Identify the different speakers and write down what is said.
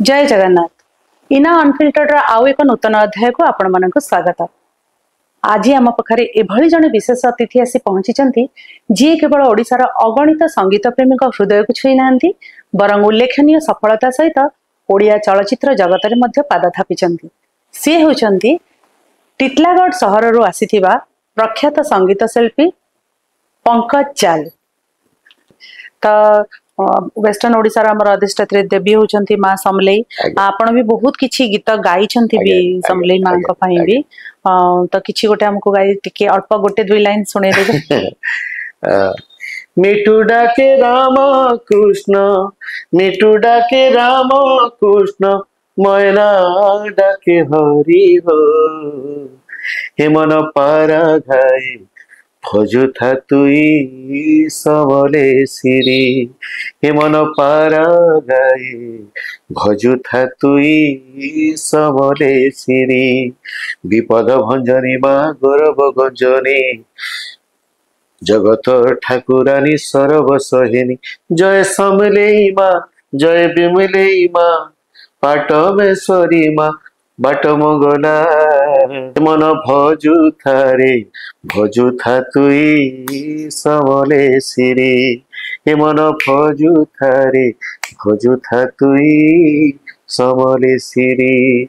Speaker 1: जय जगन्नाथ इना अनफिल्टर्ड आउ एक नूतन अध्याय को आपण मानक स्वागत। आज आम पाखे एभली जड़े विशेष अतिथि आसी पहुंची जी केवल ओडिशार अगणित संगीत प्रेमी हृदय को छुई ना बरं उल्लेखनीय सफलता सहित ओडिया चलचित्र जगत में पाद थापी सी होती टिटलागढ़ सहर आसीथिबा प्रख्यात संगीत शिल्पी पंकज जाल। तो वेस्टर्न ओडिशार आमर अधिष्ठात्री देवी होचंती माँ समलेई। आपण भी बहुत किछि गीत गाइछंती भी समलेई माँ को पई भी तो किछि गोटे हमको गाई टिके अल्प गोटे दुई लाइन सुने देबे।
Speaker 2: मिठू डाके राम कृष्ण मिठू डाके राम कृष्ण मैना डाके हरि हो हे मन पारा घाई भजुथा तुई सबले सिरी हे मन पारा गाई भजुथा तुई सबले सिरी विपद भंजनी माँ गौरव गंजनी जगत ठाकुरानी सरव सहेनी जय समलेई माँ जय बिमलेई माँ पाटमेश्वरी माँ बाट मंगला मन भजुथा तुई सबले सिरी हे मन भजुथा तुई सबले सिरी।